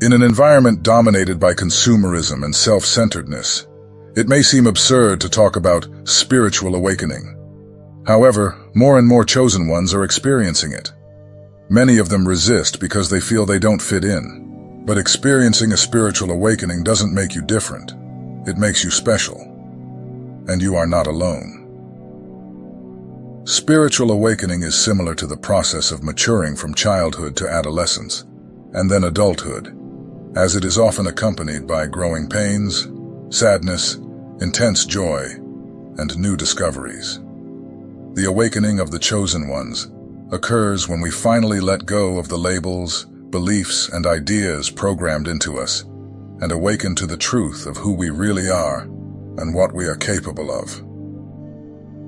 In an environment dominated by consumerism and self-centeredness, it may seem absurd to talk about spiritual awakening. However, more and more chosen ones are experiencing it. Many of them resist because they feel they don't fit in. But experiencing a spiritual awakening doesn't make you different. It makes you special. And you are not alone. Spiritual awakening is similar to the process of maturing from childhood to adolescence, and then adulthood, as it is often accompanied by growing pains, sadness, intense joy, and new discoveries. The awakening of the chosen ones occurs when we finally let go of the labels, beliefs, and ideas programmed into us, and awaken to the truth of who we really are and what we are capable of.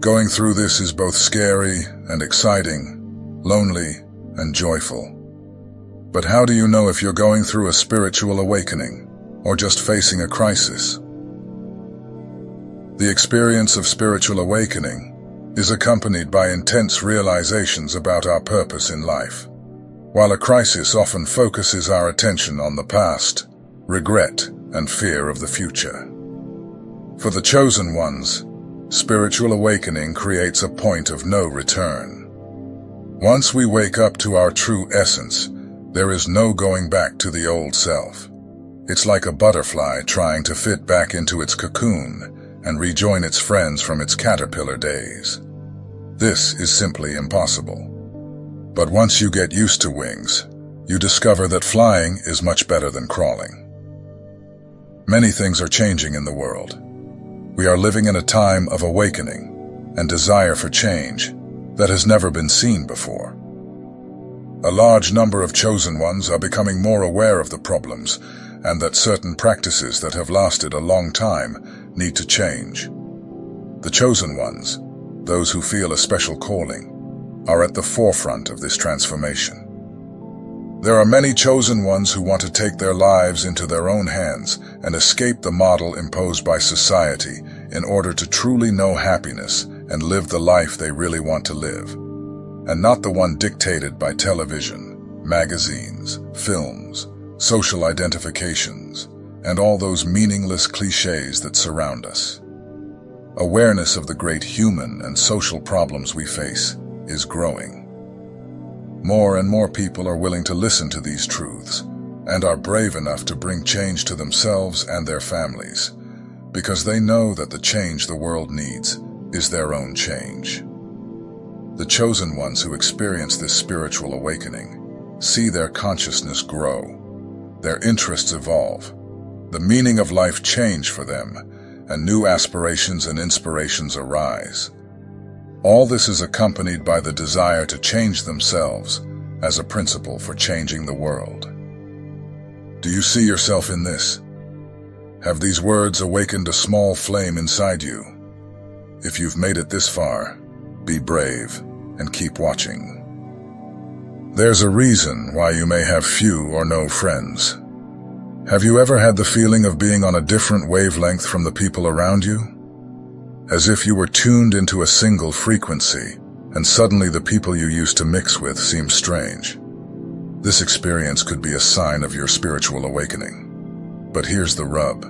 Going through this is both scary and exciting, lonely and joyful. But how do you know if you're going through a spiritual awakening or just facing a crisis? The experience of spiritual awakening is accompanied by intense realizations about our purpose in life, while a crisis often focuses our attention on the past, regret, and fear of the future. For the chosen ones, spiritual awakening creates a point of no return. Once we wake up to our true essence, there is no going back to the old self. It's like a butterfly trying to fit back into its cocoon and rejoin its friends from its caterpillar days. This is simply impossible. But once you get used to wings, you discover that flying is much better than crawling. Many things are changing in the world. We are living in a time of awakening and desire for change that has never been seen before. A large number of chosen ones are becoming more aware of the problems and that certain practices that have lasted a long time need to change. The chosen ones, those who feel a special calling, are at the forefront of this transformation. There are many chosen ones who want to take their lives into their own hands and escape the model imposed by society in order to truly know happiness and live the life they really want to live, and not the one dictated by television, magazines, films, social identifications, and all those meaningless cliches that surround us. Awareness of the great human and social problems we face is growing. More and more people are willing to listen to these truths and are brave enough to bring change to themselves and their families, because they know that the change the world needs is their own change. The chosen ones who experience this spiritual awakening see their consciousness grow, their interests evolve, the meaning of life change for them, and new aspirations and inspirations arise. All this is accompanied by the desire to change themselves as a principle for changing the world. Do you see yourself in this? Have these words awakened a small flame inside you? If you've made it this far, be brave and keep watching. There's a reason why you may have few or no friends. Have you ever had the feeling of being on a different wavelength from the people around you? As if you were tuned into a single frequency, and suddenly the people you used to mix with seem strange. This experience could be a sign of your spiritual awakening. But here's the rub.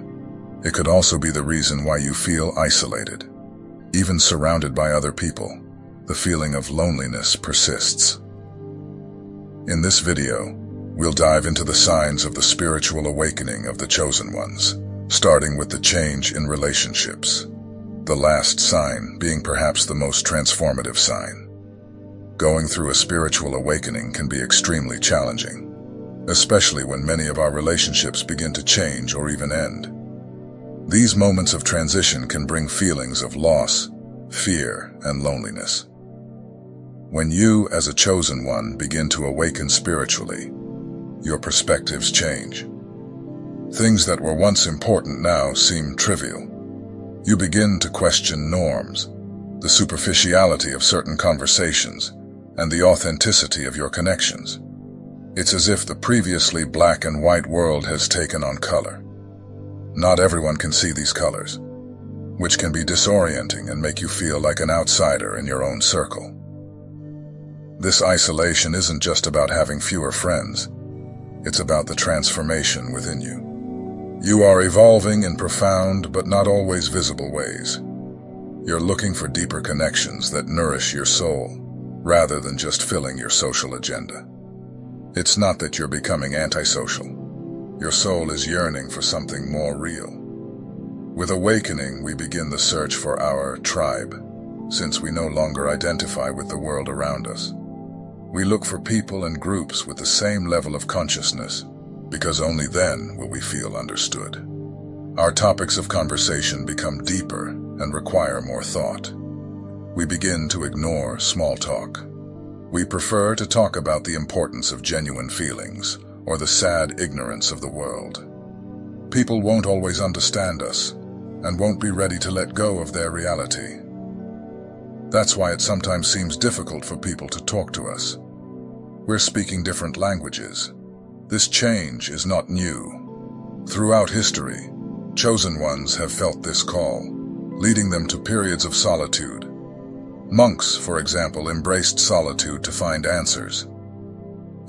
It could also be the reason why you feel isolated. Even surrounded by other people, the feeling of loneliness persists. In this video, we'll dive into the signs of the spiritual awakening of the chosen ones, starting with the change in relationships. The last sign being perhaps the most transformative sign. Going through a spiritual awakening can be extremely challenging, especially when many of our relationships begin to change or even end. These moments of transition can bring feelings of loss, fear, and loneliness. When you, as a chosen one, begin to awaken spiritually, your perspectives change. Things that were once important now seem trivial. You begin to question norms, the superficiality of certain conversations, and the authenticity of your connections. It's as if the previously black and white world has taken on color. Not everyone can see these colors, which can be disorienting and make you feel like an outsider in your own circle. This isolation isn't just about having fewer friends. It's about the transformation within you. You are evolving in profound but not always visible ways. You're looking for deeper connections that nourish your soul, rather than just filling your social agenda. It's not that you're becoming antisocial. Your soul is yearning for something more real. With awakening, we begin the search for our tribe, since we no longer identify with the world around us. We look for people and groups with the same level of consciousness, because only then will we feel understood. Our topics of conversation become deeper and require more thought. We begin to ignore small talk. We prefer to talk about the importance of genuine feelings or the sad ignorance of the world. People won't always understand us and won't be ready to let go of their reality. That's why it sometimes seems difficult for people to talk to us. We're speaking different languages. This change is not new. Throughout history, chosen ones have felt this call, leading them to periods of solitude. Monks, for example, embraced solitude to find answers.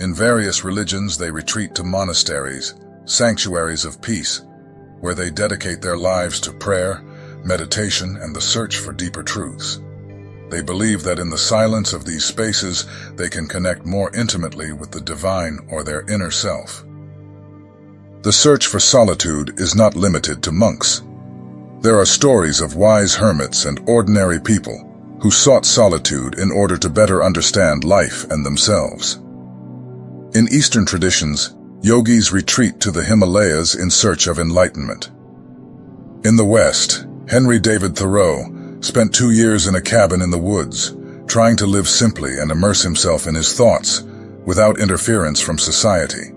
In various religions, they retreat to monasteries, sanctuaries of peace, where they dedicate their lives to prayer, meditation, and the search for deeper truths. They believe that in the silence of these spaces, they can connect more intimately with the divine or their inner self. The search for solitude is not limited to monks. There are stories of wise hermits and ordinary people who sought solitude in order to better understand life and themselves. In Eastern traditions, yogis retreat to the Himalayas in search of enlightenment. In the West, Henry David Thoreau spent 2 years in a cabin in the woods, trying to live simply and immerse himself in his thoughts without interference from society.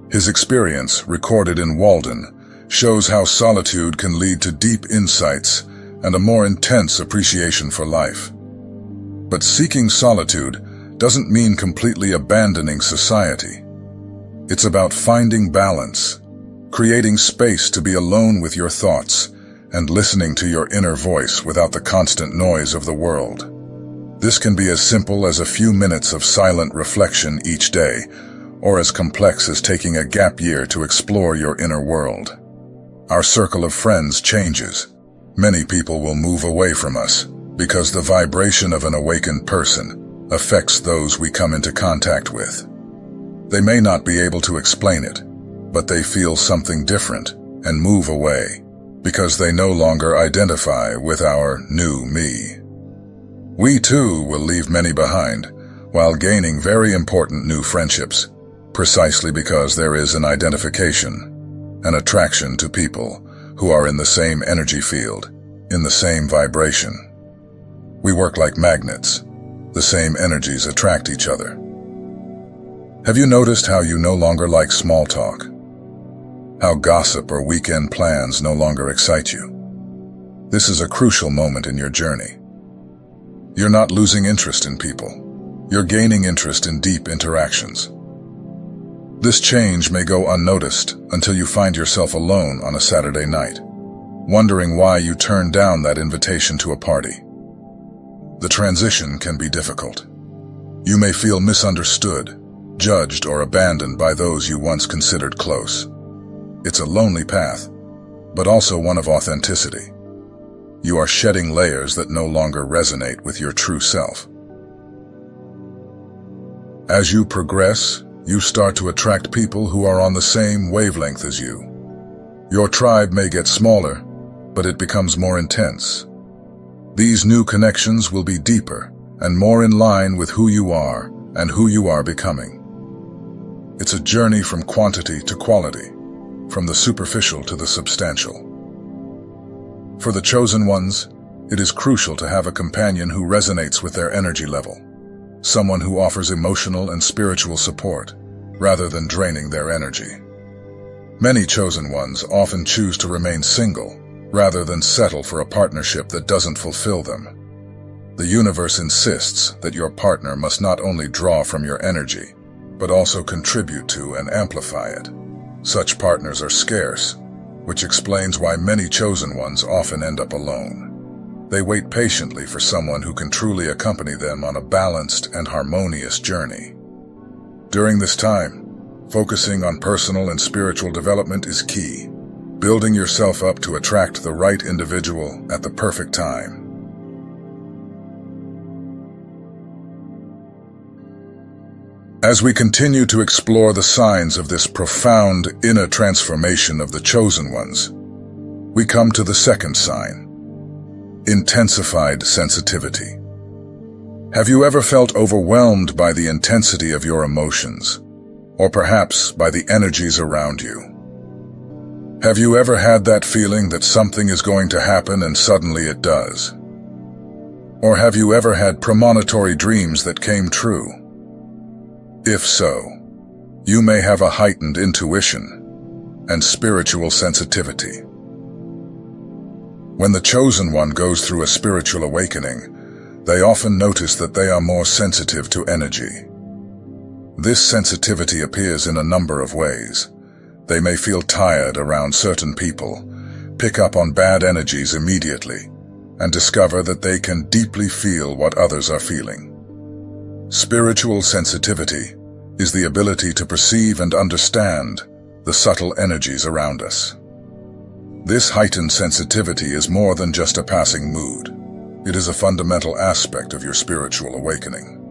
His experience, recorded in Walden, shows how solitude can lead to deep insights and a more intense appreciation for life. But seeking solitude doesn't mean completely abandoning society. It's about finding balance, creating space to be alone with your thoughts, and listening to your inner voice without the constant noise of the world. This can be as simple as a few minutes of silent reflection each day, or as complex as taking a gap year to explore your inner world. Our circle of friends changes. Many people will move away from us because the vibration of an awakened person affects those we come into contact with. They may not be able to explain it, but they feel something different and move away, because they no longer identify with our new me. We too will leave many behind, while gaining very important new friendships, precisely because there is an identification, an attraction to people who are in the same energy field, in the same vibration. We work like magnets. The same energies attract each other. Have you noticed how you no longer like small talk? How gossip or weekend plans no longer excite you? This is a crucial moment in your journey. You're not losing interest in people. You're gaining interest in deep interactions. This change may go unnoticed until you find yourself alone on a Saturday night, wondering why you turned down that invitation to a party. The transition can be difficult. You may feel misunderstood, judged, or abandoned by those you once considered close. It's a lonely path, but also one of authenticity. You are shedding layers that no longer resonate with your true self. As you progress, you start to attract people who are on the same wavelength as you. Your tribe may get smaller, but it becomes more intense. These new connections will be deeper and more in line with who you are and who you are becoming. It's a journey from quantity to quality, from the superficial to the substantial. For the chosen ones, it is crucial to have a companion who resonates with their energy level, someone who offers emotional and spiritual support, rather than draining their energy. Many chosen ones often choose to remain single, rather than settle for a partnership that doesn't fulfill them. The universe insists that your partner must not only draw from your energy, but also contribute to and amplify it. Such partners are scarce, which explains why many chosen ones often end up alone. They wait patiently for someone who can truly accompany them on a balanced and harmonious journey. During this time, Focusing on personal and spiritual development is key, building yourself up to attract the right individual at the perfect time. As we continue to explore the signs of this profound inner transformation of the chosen ones, we come to the second sign: intensified sensitivity. Have you ever felt overwhelmed by the intensity of your emotions, or perhaps by the energies around you? Have you ever had that feeling that something is going to happen and suddenly it does? Or have you ever had premonitory dreams that came true? If so, you may have a heightened intuition and spiritual sensitivity. When the chosen one goes through a spiritual awakening, they often notice that they are more sensitive to energy. This sensitivity appears in a number of ways. They may feel tired around certain people, pick up on bad energies immediately, and discover that they can deeply feel what others are feeling. Spiritual sensitivity is the ability to perceive and understand the subtle energies around us. This heightened sensitivity is more than just a passing mood. It is a fundamental aspect of your spiritual awakening.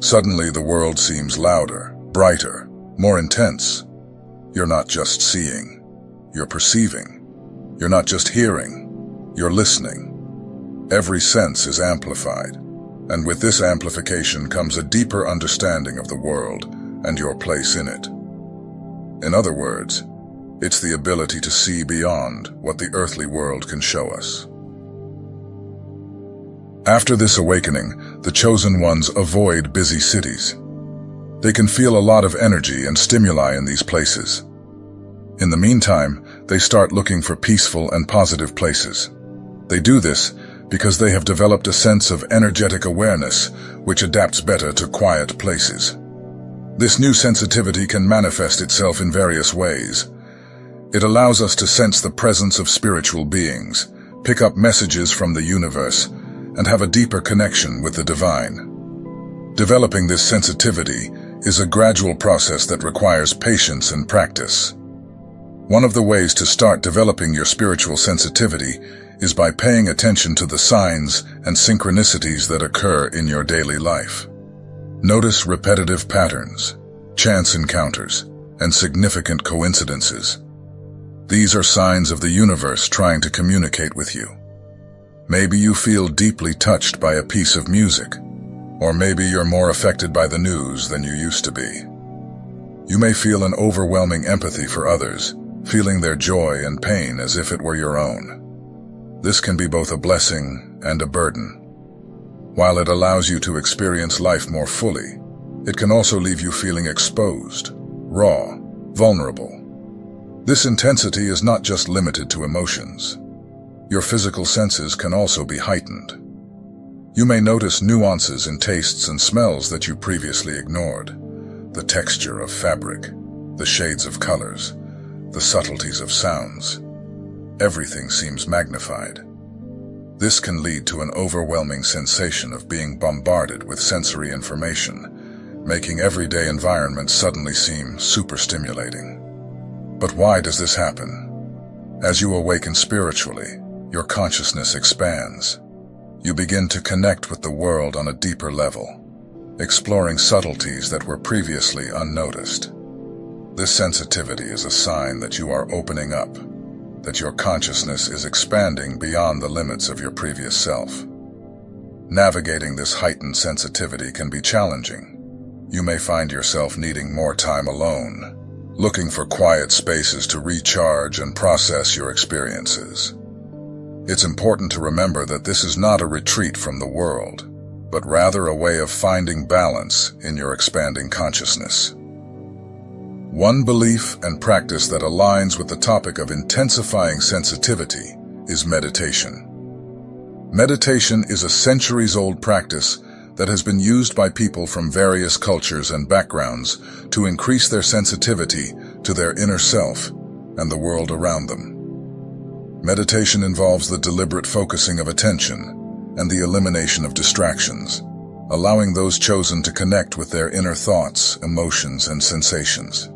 Suddenly, the world seems louder, brighter, more intense. You're not just seeing, you're perceiving. You're not just hearing, you're listening. Every sense is amplified, and with this amplification comes a deeper understanding of the world and your place in it. In other words, it's the ability to see beyond what the earthly world can show us. After this awakening, the chosen ones avoid busy cities. They can feel a lot of energy and stimuli in these places. In the meantime, they start looking for peaceful and positive places. They do this because they have developed a sense of energetic awareness which adapts better to quiet places. This new sensitivity can manifest itself in various ways. It allows us to sense the presence of spiritual beings, pick up messages from the universe, and have a deeper connection with the divine. Developing this sensitivity is a gradual process that requires patience and practice. One of the ways to start developing your spiritual sensitivity is by paying attention to the signs and synchronicities that occur in your daily life. Notice repetitive patterns, chance encounters, and significant coincidences. These are signs of the universe trying to communicate with you. Maybe you feel deeply touched by a piece of music, or maybe you're more affected by the news than you used to be. You may feel an overwhelming empathy for others, feeling their joy and pain as if it were your own. This can be both a blessing and a burden. While it allows you to experience life more fully, it can also leave you feeling exposed, raw, vulnerable. This intensity is not just limited to emotions. Your physical senses can also be heightened. You may notice nuances in tastes and smells that you previously ignored. The texture of fabric, the shades of colors, the subtleties of sounds. Everything seems magnified. This can lead to an overwhelming sensation of being bombarded with sensory information, making everyday environments suddenly seem super stimulating. But why does this happen? As you awaken spiritually, your consciousness expands. You begin to connect with the world on a deeper level, exploring subtleties that were previously unnoticed. This sensitivity is a sign that you are opening up, that your consciousness is expanding beyond the limits of your previous self. Navigating this heightened sensitivity can be challenging. You may find yourself needing more time alone, looking for quiet spaces to recharge and process your experiences. It's important to remember that this is not a retreat from the world, but rather a way of finding balance in your expanding consciousness. One belief and practice that aligns with the topic of intensifying sensitivity is meditation. Meditation is a centuries-old practice that has been used by people from various cultures and backgrounds to increase their sensitivity to their inner self and the world around them. Meditation involves the deliberate focusing of attention and the elimination of distractions, allowing those chosen to connect with their inner thoughts, emotions, and sensations.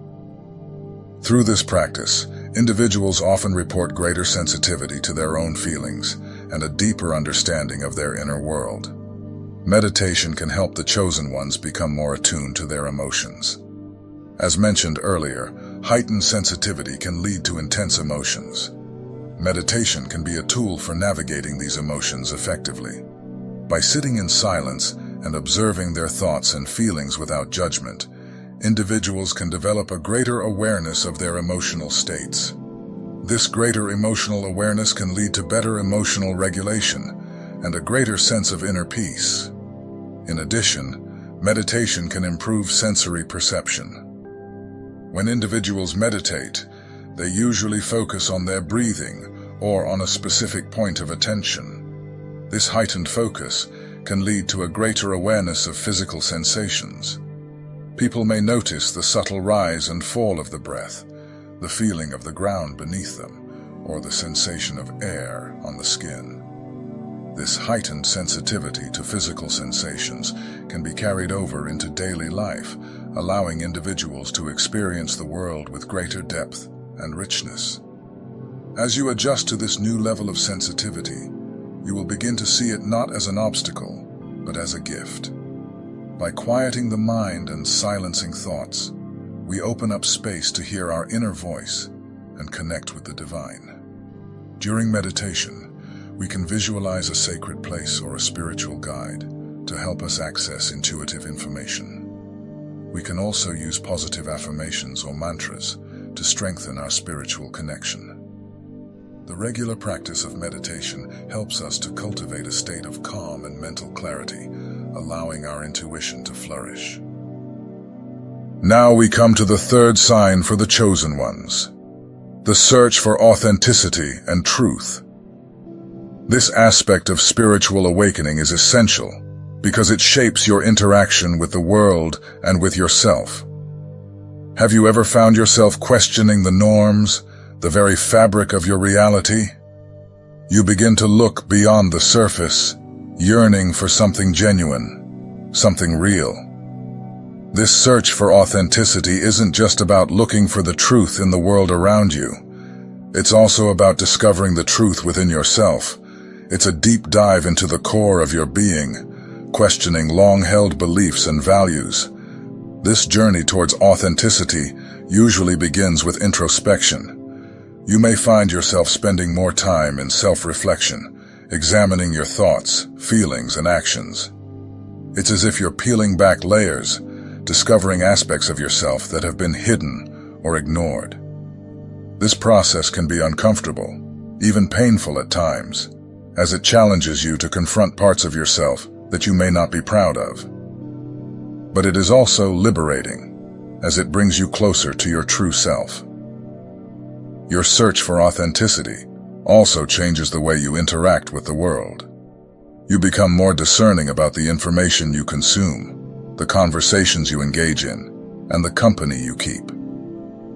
Through this practice, individuals often report greater sensitivity to their own feelings and a deeper understanding of their inner world. Meditation can help the chosen ones become more attuned to their emotions. As mentioned earlier, heightened sensitivity can lead to intense emotions. Meditation can be a tool for navigating these emotions effectively. By sitting in silence and observing their thoughts and feelings without judgment, individuals can develop a greater awareness of their emotional states. This greater emotional awareness can lead to better emotional regulation and a greater sense of inner peace. In addition, meditation can improve sensory perception. When individuals meditate, they usually focus on their breathing or on a specific point of attention. This heightened focus can lead to a greater awareness of physical sensations. People may notice the subtle rise and fall of the breath, the feeling of the ground beneath them, or the sensation of air on the skin. This heightened sensitivity to physical sensations can be carried over into daily life, allowing individuals to experience the world with greater depth and richness. As you adjust to this new level of sensitivity, you will begin to see it not as an obstacle, but as a gift. By quieting the mind and silencing thoughts, we open up space to hear our inner voice and connect with the divine. During meditation, we can visualize a sacred place or a spiritual guide to help us access intuitive information. We can also use positive affirmations or mantras to strengthen our spiritual connection. The regular practice of meditation helps us to cultivate a state of calm and mental clarity, allowing our intuition to flourish. Now we come to the third sign for the chosen ones: the search for authenticity and truth. This aspect of spiritual awakening is essential because it shapes your interaction with the world and with yourself. Have you ever found yourself questioning the norms, the very fabric of your reality? You begin to look beyond the surface, yearning for something genuine, something real. This search for authenticity isn't just about looking for the truth in the world around you. It's also about discovering the truth within yourself. It's a deep dive into the core of your being, questioning long-held beliefs and values. This journey towards authenticity usually begins with introspection. You may find yourself spending more time in self-reflection, examining your thoughts, feelings, and actions. It's as if you're peeling back layers, discovering aspects of yourself that have been hidden or ignored. This process can be uncomfortable, even painful at times, as it challenges you to confront parts of yourself that you may not be proud of. But it is also liberating, as it brings you closer to your true self. Your search for authenticity also changes the way you interact with the world. You become more discerning about the information you consume, the conversations you engage in, and the company you keep.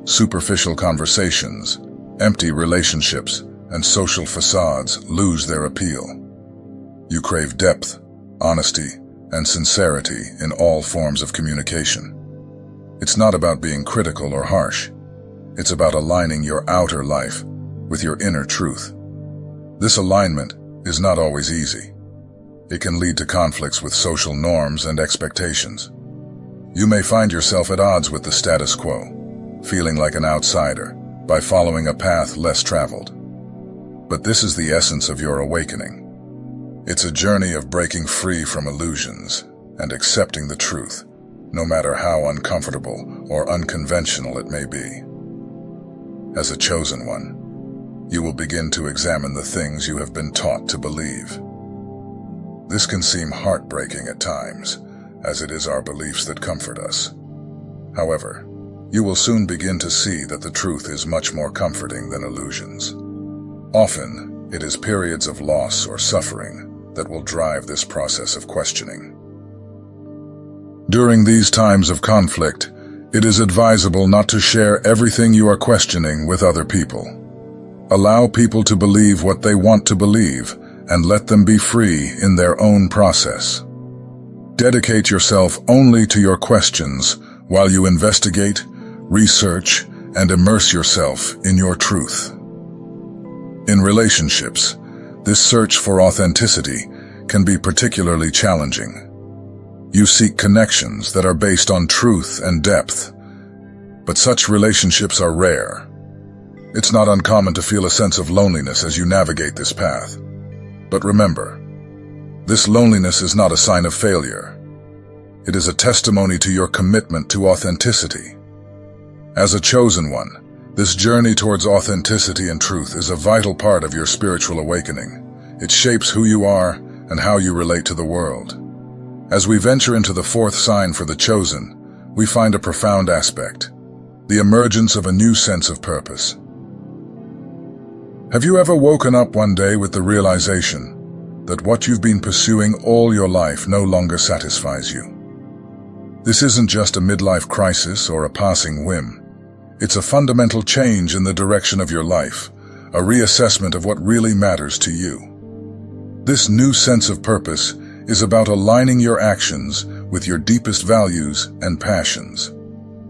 Superficial conversations, empty relationships, and social facades lose their appeal. You crave depth, honesty, and sincerity in all forms of communication. It's not about being critical or harsh. It's about aligning your outer life with your inner truth. This alignment is not always easy. It can lead to conflicts with social norms and expectations. You may find yourself at odds with the status quo, feeling like an outsider by following a path less traveled. But this is the essence of your awakening. It's a journey of breaking free from illusions and accepting the truth, no matter how uncomfortable or unconventional it may be. As a chosen one, you will begin to examine the things you have been taught to believe. This can seem heartbreaking at times, as it is our beliefs that comfort us. However, you will soon begin to see that the truth is much more comforting than illusions. Often, it is periods of loss or suffering that will drive this process of questioning. During these times of conflict, it is advisable not to share everything you are questioning with other people. Allow people to believe what they want to believe and let them be free in their own process. Dedicate yourself only to your questions while you investigate, research, and immerse yourself in your truth. In relationships, this search for authenticity can be particularly challenging. You seek connections that are based on truth and depth, but such relationships are rare. It's not uncommon to feel a sense of loneliness as you navigate this path. But remember, this loneliness is not a sign of failure. It is a testimony to your commitment to authenticity. As a chosen one, this journey towards authenticity and truth is a vital part of your spiritual awakening. It shapes who you are and how you relate to the world. As we venture into the fourth sign for the chosen, we find a profound aspect: the emergence of a new sense of purpose. Have you ever woken up one day with the realization that what you've been pursuing all your life no longer satisfies you? This isn't just a midlife crisis or a passing whim. It's a fundamental change in the direction of your life, a reassessment of what really matters to you. This new sense of purpose is about aligning your actions with your deepest values and passions.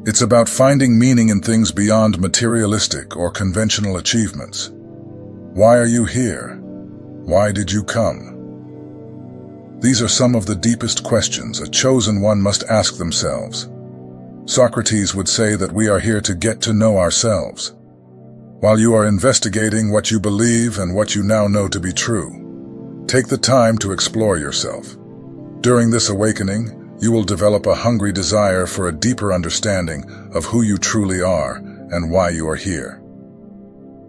It's about finding meaning in things beyond materialistic or conventional achievements. Why are you here? Why did you come? These are some of the deepest questions a chosen one must ask themselves. Socrates would say that we are here to get to know ourselves. While you are investigating what you believe and what you now know to be true, take the time to explore yourself. During this awakening, you will develop a hungry desire for a deeper understanding of who you truly are and why you are here.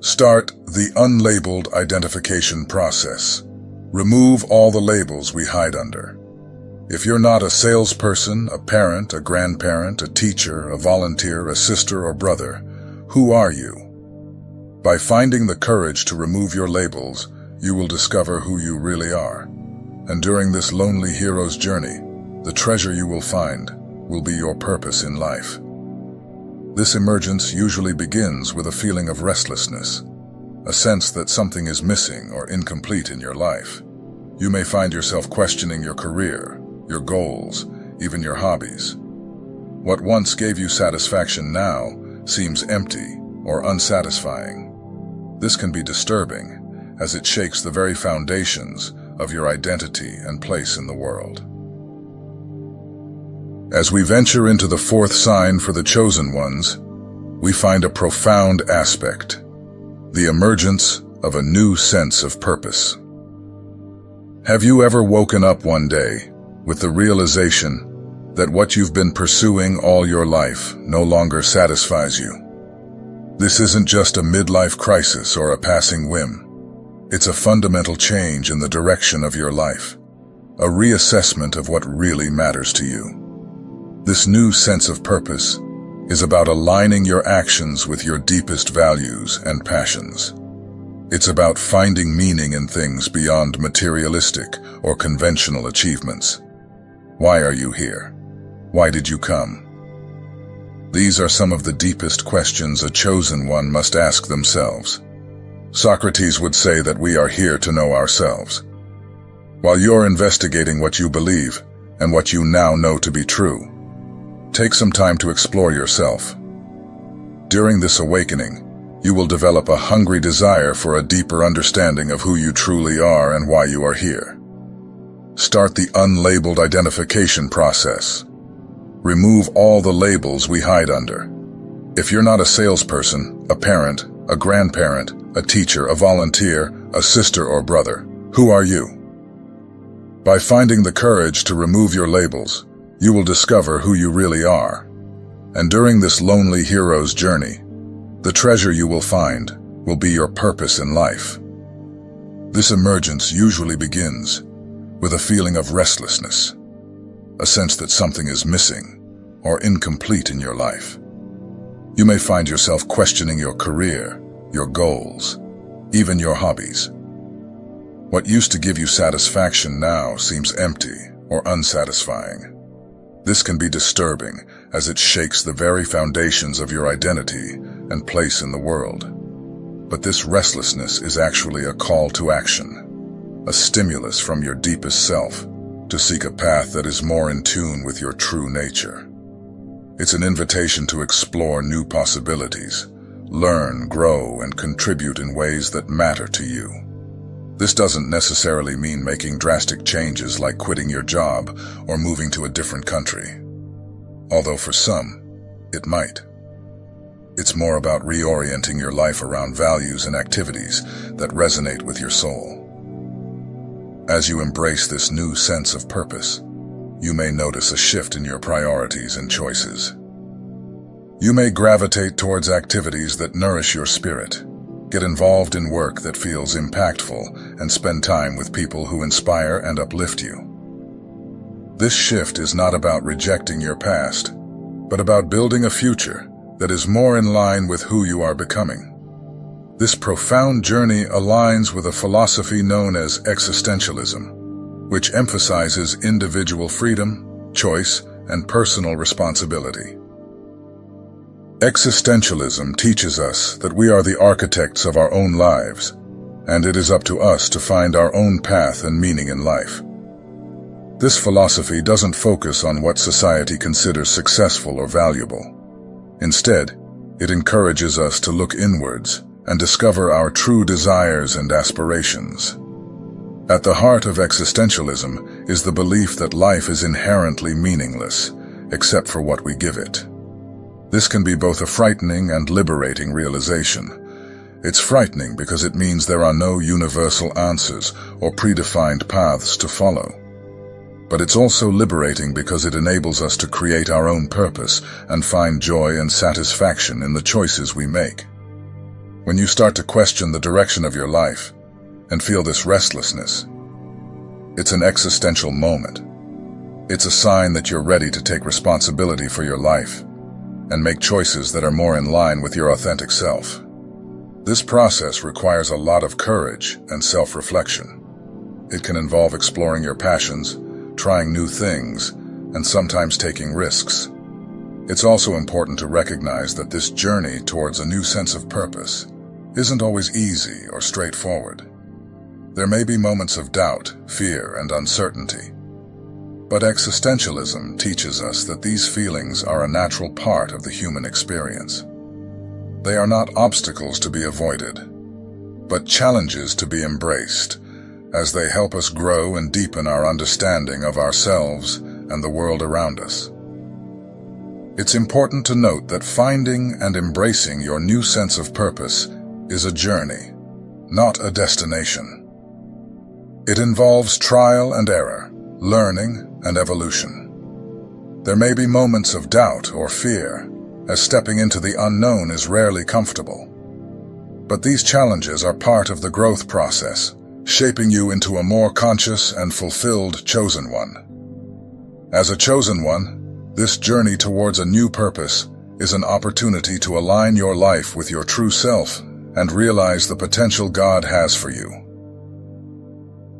Start the unlabeled identification process. Remove all the labels we hide under. If you're not a salesperson, a parent, a grandparent, a teacher, a volunteer, a sister or brother, who are you? By finding the courage to remove your labels, you will discover who you really are. And during this lonely hero's journey, the treasure you will find will be your purpose in life. This emergence usually begins with a feeling of restlessness, a sense that something is missing or incomplete in your life. You may find yourself questioning your career, your goals, even your hobbies. What once gave you satisfaction now seems empty or unsatisfying. This can be disturbing, as it shakes the very foundations of your identity and place in the world. As we venture into the fourth sign for the chosen ones, we find a profound aspect: the emergence of a new sense of purpose. Have you ever woken up one day with the realization that what you've been pursuing all your life no longer satisfies you? This isn't just a midlife crisis or a passing whim. It's a fundamental change in the direction of your life, a reassessment of what really matters to you. This new sense of purpose is about aligning your actions with your deepest values and passions. It's about finding meaning in things beyond materialistic or conventional achievements. Why are you here? Why did you come? These are some of the deepest questions a chosen one must ask themselves. Socrates would say that we are here to know ourselves. While you're investigating what you believe and what you now know to be true, take some time to explore yourself. During this awakening, you will develop a hungry desire for a deeper understanding of who you truly are and why you are here. Start the unlabeled identification process. Remove all the labels we hide under. If you're not a salesperson, a parent, a grandparent, a teacher, a volunteer, a sister or brother, who are you? By finding the courage to remove your labels, you will discover who you really are. And during this lonely hero's journey, the treasure you will find will be your purpose in life. This emergence usually begins with a feeling of restlessness, a sense that something is missing or incomplete in your life. You may find yourself questioning your career, your goals, even your hobbies. What used to give you satisfaction now seems empty or unsatisfying. This can be disturbing, as it shakes the very foundations of your identity and place in the world. But this restlessness is actually a call to action, a stimulus from your deepest self to seek a path that is more in tune with your true nature. It's an invitation to explore new possibilities, learn, grow, and contribute in ways that matter to you. This doesn't necessarily mean making drastic changes like quitting your job or moving to a different country. Although for some, it might. It's more about reorienting your life around values and activities that resonate with your soul. As you embrace this new sense of purpose, you may notice a shift in your priorities and choices. You may gravitate towards activities that nourish your spirit, get involved in work that feels impactful, and spend time with people who inspire and uplift you. This shift is not about rejecting your past, but about building a future that is more in line with who you are becoming. This profound journey aligns with a philosophy known as existentialism, which emphasizes individual freedom, choice, and personal responsibility. Existentialism teaches us that we are the architects of our own lives, and it is up to us to find our own path and meaning in life. This philosophy doesn't focus on what society considers successful or valuable. Instead, it encourages us to look inwards and discover our true desires and aspirations. At the heart of existentialism is the belief that life is inherently meaningless, except for what we give it. This can be both a frightening and liberating realization. It's frightening because it means there are no universal answers or predefined paths to follow. But it's also liberating because it enables us to create our own purpose and find joy and satisfaction in the choices we make. When you start to question the direction of your life and feel this restlessness, it's an existential moment. It's a sign that you're ready to take responsibility for your life and make choices that are more in line with your authentic self. This process requires a lot of courage and self-reflection. It can involve exploring your passions, trying new things, and sometimes taking risks. It's also important to recognize that this journey towards a new sense of purpose isn't always easy or straightforward. There may be moments of doubt, fear, and uncertainty. But existentialism teaches us that these feelings are a natural part of the human experience. They are not obstacles to be avoided, but challenges to be embraced, as they help us grow and deepen our understanding of ourselves and the world around us. It's important to note that finding and embracing your new sense of purpose is a journey, not a destination. It involves trial and error, learning and evolution. There may be moments of doubt or fear, as stepping into the unknown is rarely comfortable. But these challenges are part of the growth process, shaping you into a more conscious and fulfilled chosen one. As a chosen one, this journey towards a new purpose is an opportunity to align your life with your true self and realize the potential God has for you.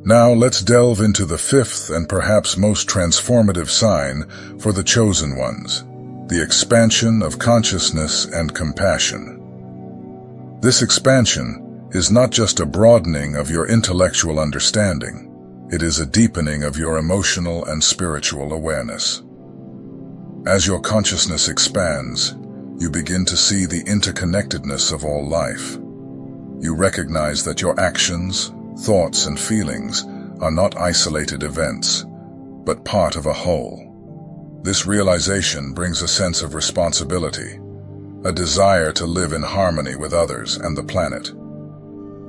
Now let's delve into the fifth and perhaps most transformative sign for the chosen ones, the expansion of consciousness and compassion. This expansion is not just a broadening of your intellectual understanding, it is a deepening of your emotional and spiritual awareness. As your consciousness expands, you begin to see the interconnectedness of all life. You recognize that your actions, thoughts, and feelings are not isolated events, but part of a whole. This realization brings a sense of responsibility, a desire to live in harmony with others and the planet.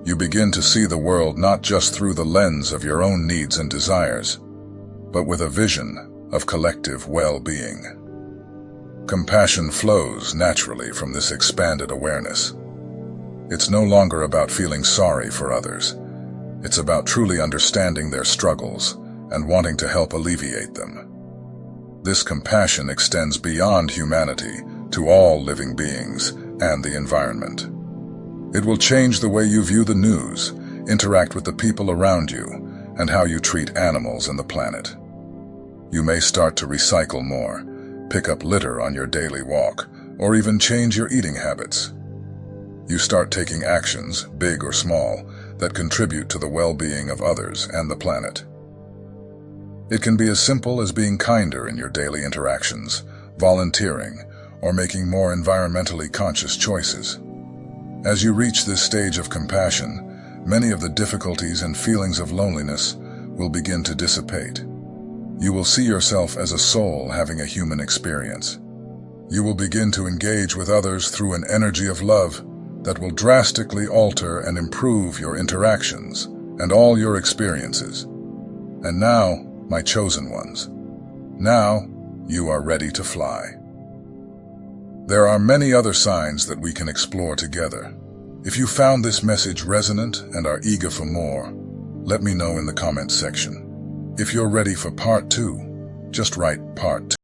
You begin to see the world not just through the lens of your own needs and desires, but with a vision of collective well-being. Compassion flows naturally from this expanded awareness. It's no longer about feeling sorry for others. It's about truly understanding their struggles and wanting to help alleviate them. This compassion extends beyond humanity to all living beings and the environment. It will change the way you view the news, interact with the people around you, and how you treat animals and the planet. You may start to recycle more, pick up litter on your daily walk, or even change your eating habits. You start taking actions, big or small, that contribute to the well-being of others and the planet. It can be as simple as being kinder in your daily interactions, volunteering, or making more environmentally conscious choices. As you reach this stage of compassion, many of the difficulties and feelings of loneliness will begin to dissipate. You will see yourself as a soul having a human experience. You will begin to engage with others through an energy of love that will drastically alter and improve your interactions and all your experiences. And now, my chosen ones, now you are ready to fly. There are many other signs that we can explore together. If you found this message resonant and are eager for more, let me know in the comments section. If you're ready for part 2, just write part 2.